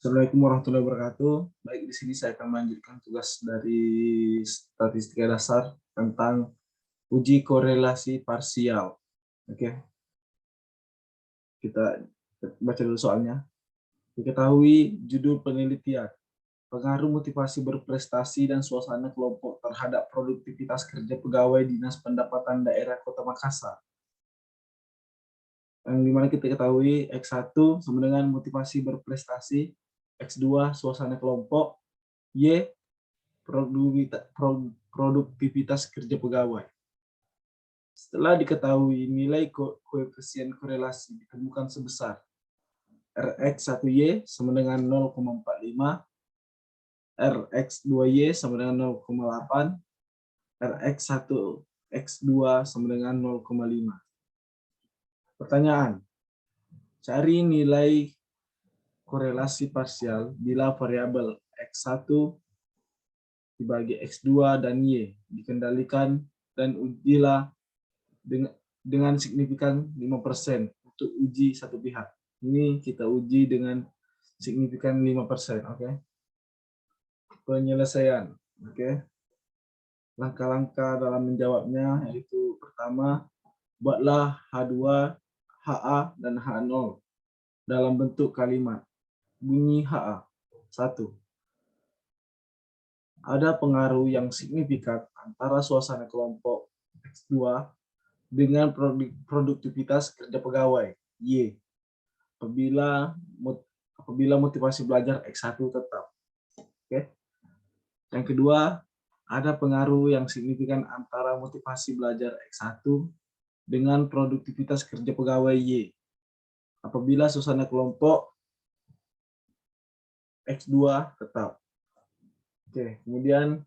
Assalamualaikum warahmatullahi wabarakatuh. Baik, di sini saya akan melanjutkan tugas dari statistika dasar tentang uji korelasi parsial. Oke, kita baca dulu soalnya. Diketahui judul penelitian, pengaruh motivasi berprestasi dan suasana kelompok terhadap produktivitas kerja pegawai Dinas Pendapatan Daerah Kota Makassar. Yang dimana kita ketahui X1 sama dengan motivasi berprestasi, X2 suasana kelompok, Y produktivitas kerja pegawai. Setelah diketahui nilai koefisien korelasi ditemukan sebesar Rx1Y sama dengan 0,45, Rx2Y sama dengan 0,8, Rx1X2 sama dengan 0,5. Pertanyaan, cari nilai korelasi parsial bila variabel X1 dibagi X2 dan Y dikendalikan dan ujilah dengan signifikan 5% untuk uji satu pihak. Ini kita uji dengan signifikan 5%, oke. Penyelesaian, oke. Langkah-langkah dalam menjawabnya yaitu pertama, buatlah H2, HA, dan H0 dalam bentuk kalimat. Bunyi HA. 1. Ada pengaruh yang signifikan antara suasana kelompok X2 dengan produktivitas kerja pegawai, Y, apabila motivasi belajar X1 tetap. Oke. Yang kedua, ada pengaruh yang signifikan antara motivasi belajar X1 dengan produktivitas kerja pegawai Y, apabila suasana kelompok X2 tetap. Oke, kemudian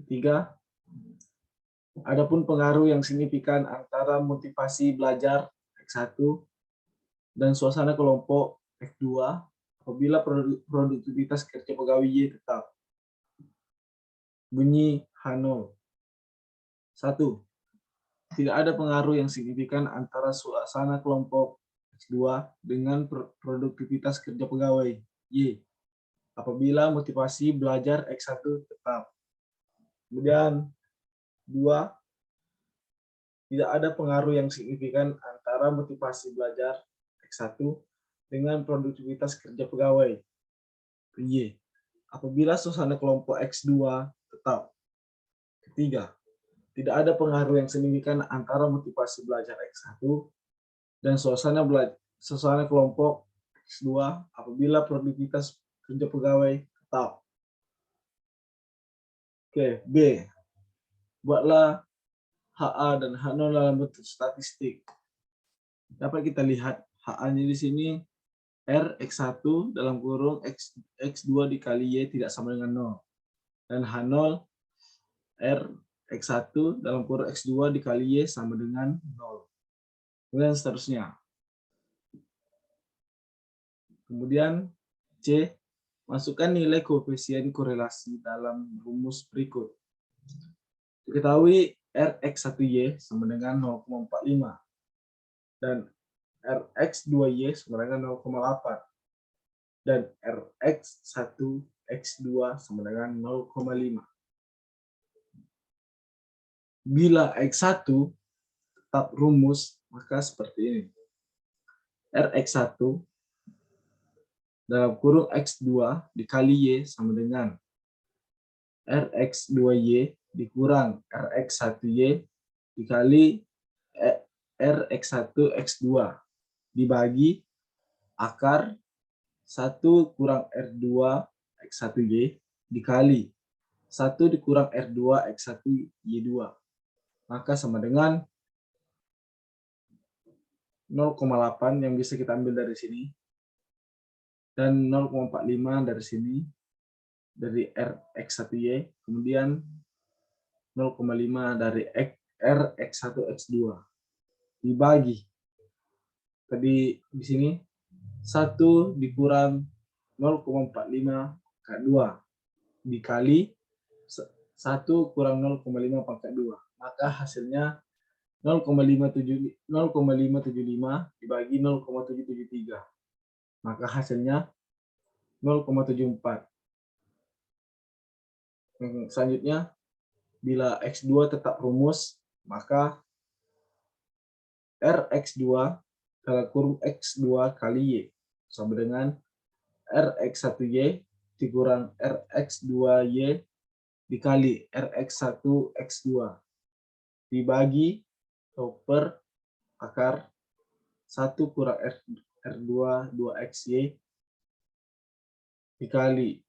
ketiga, adapun pengaruh yang signifikan antara motivasi belajar X1 dan suasana kelompok X2 apabila produktivitas kerja pegawai Y tetap. Bunyi H0. 1. Tidak ada pengaruh yang signifikan antara suasana kelompok X2 dengan produktivitas kerja pegawai Y apabila motivasi belajar X1 tetap. Kemudian 2. Tidak ada pengaruh yang signifikan antara motivasi belajar X1 dengan produktivitas kerja pegawai Y apabila suasana kelompok X2 tetap. Ketiga, tidak ada pengaruh yang signifikan antara motivasi belajar X1 dan suasana kelompok X2 apabila produktivitas kerja pegawai tetap. Oke, B. Buatlah HA dan H0 dalam bentuk statistik. Dapat kita lihat HA-nya di sini Rx1 dalam kurung X2 dikali Y tidak sama dengan 0. Dan H0 Rx1 dalam kurung X2 dikali Y sama dengan 0. Kemudian seterusnya. Kemudian C. Masukkan nilai koefisien korelasi dalam rumus berikut. Diketahui Rx1Y sama dengan 0,45 dan Rx2Y sama dengan 0,8 dan Rx1X2 sama dengan 0,5. Bila X1 tetap rumus, maka seperti ini. Rx1 dalam kurung X2 dikali Y sama dengan Rx2Y dikurang Rx1Y dikali Rx1X2 dibagi akar 1 kurang R2 X1Y dikali 1 dikurang R2 X1Y2. Maka sama dengan 0,8 yang bisa kita ambil dari sini dan 0,45 dari sini dari Rx1Y, kemudian 0,5 dari Rx1X2 dibagi tadi di sini 1 dikurang 0,45 pangkat 2 dikali 1 kurang 0,5 pangkat 2, maka hasilnya 0,575 dibagi 0,773, maka hasilnya 0,74. Selanjutnya, bila X2 tetap rumus, maka Rx2 dalam kurung X2 kali Y sama dengan Rx1Y dikurang Rx2Y dikali Rx1X2 dibagi atau per akar 1 kurang R2 2XY dikali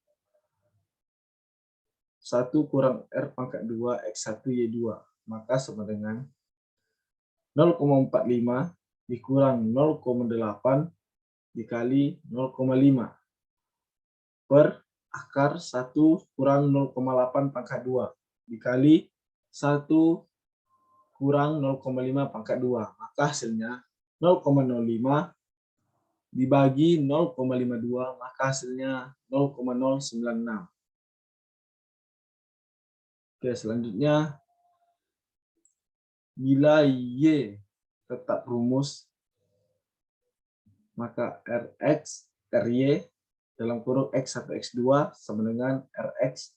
1 kurang R pangkat 2 X1Y2, maka sama dengan 0,45 dikurang 0,8 dikali 0,5 per akar 1 kurang 0,8 pangkat 2 dikali 1 kurang 0,5 pangkat 2. Maka hasilnya 0,05 dibagi 0,52, maka hasilnya 0,096. Oke, selanjutnya, bila Y tetap rumus, maka Rx, Ry dalam kurung X1, X2 sama dengan Rx1,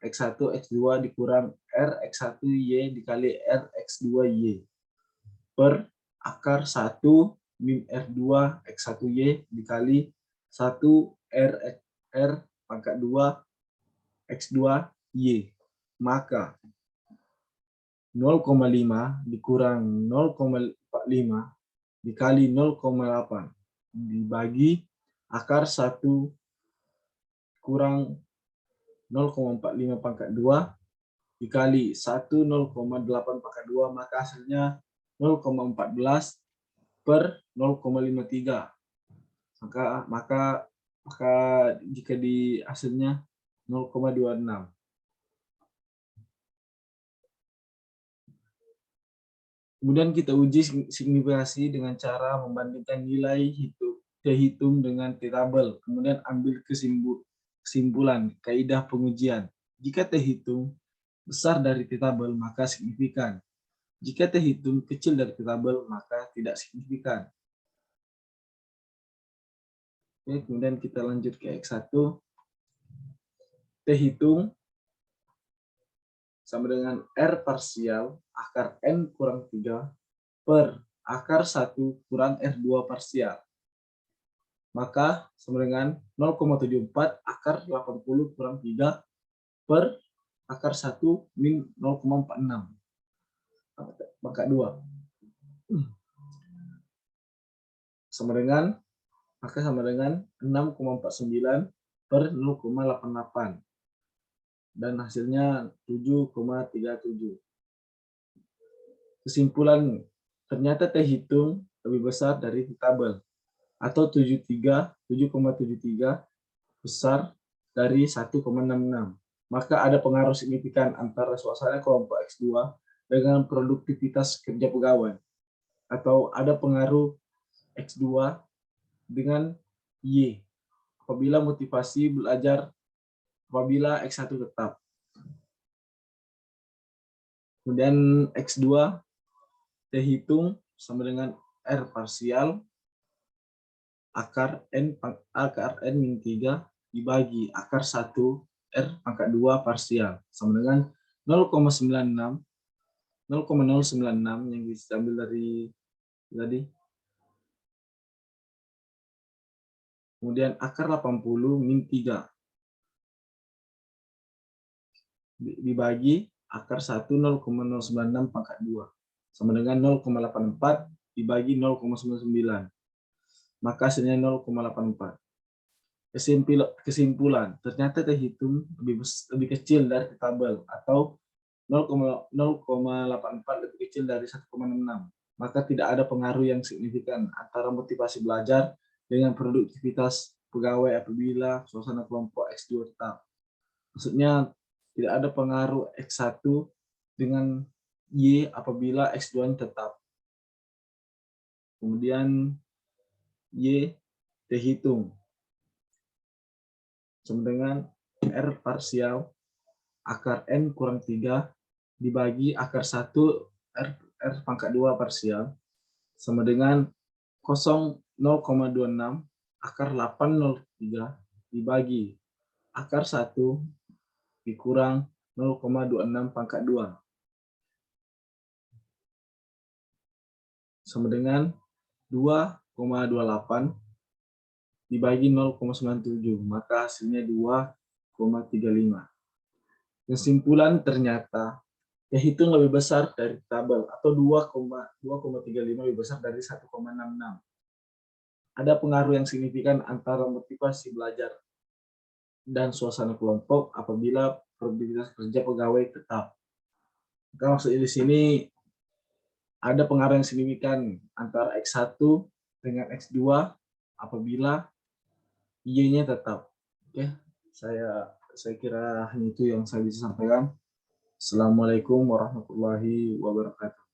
X2 dikurang Rx1Y dikali Rx2Y per akar 1 min R2 X1Y dikali 1 R pangkat 2 X2Y. Maka 0,5 dikurang 0,45 dikali 0,8 dibagi akar 1 kurang 0,45 pangkat 2 dikali 1 0,8 pangkat 2, maka hasilnya 0,14 per 0,53. Maka jika di hasilnya 0,26. Kemudian kita uji signifikasi dengan cara membandingkan nilai hitung dengan T-tabel. Kemudian ambil kesimpulan kaidah pengujian. Jika T-hitung besar dari T-tabel, maka signifikan. Jika T-hitung kecil dari T-tabel, maka tidak signifikan. Oke, kemudian kita lanjut ke X1. T-hitung sama dengan R parsial akar N kurang 3 per akar 1 kurang R2 parsial. Maka sama dengan 0,74 akar 80 kurang 3 per akar 1 min 0,46 pangkat 2. Sama dengan 6,49 per 0,88. Dan hasilnya 7,37. Kesimpulan, ternyata T-hitung lebih besar dari T-tabel, atau 7,73 besar dari 1,66. Maka ada pengaruh signifikan antara suasana kelompok X2 dengan produktivitas kerja pegawai, atau ada pengaruh X2 dengan Y apabila motivasi belajar apabila X1 tetap. Kemudian X2 T-hitung sama dengan R parsial akar N min 3 dibagi akar 1 R pangkat 2 parsial sama dengan 0,096 yang diambil dari tadi. Kemudian akar 80 min 3 dibagi akar 1 0,096 pangkat 2 sama dengan 0,84 dibagi 0,99. Maka hasilnya 0,84. Kesimpulan, ternyata T-hitung lebih kecil dari T-tabel, atau 0,84 lebih kecil dari 1,66. Maka tidak ada pengaruh yang signifikan antara motivasi belajar dengan produktivitas pegawai apabila suasana kelompok X2 tetap. Maksudnya tidak ada pengaruh X1 dengan Y apabila X2 tetap. Kemudian Y T-hitung sama dengan R parsial akar N kurang 3 dibagi akar 1 R pangkat 2 parsial sama dengan 0,26 akar 803 dibagi akar 1 dikurang 0,26 pangkat 2 sama dengan 2,28 dibagi 0,97, maka hasilnya 2,35. Kesimpulan ternyata kehitung lebih besar dari tabel atau 2,35 lebih besar dari 1,66. Ada pengaruh yang signifikan antara motivasi belajar dan suasana kelompok apabila produktivitas kerja pegawai tetap. Maka maksudnya di sini ada pengaruh yang signifikan antara X1 dengan X2 apabila Y-nya tetap. Oke, saya kira hanya itu yang saya bisa sampaikan. Assalamualaikum warahmatullahi wabarakatuh.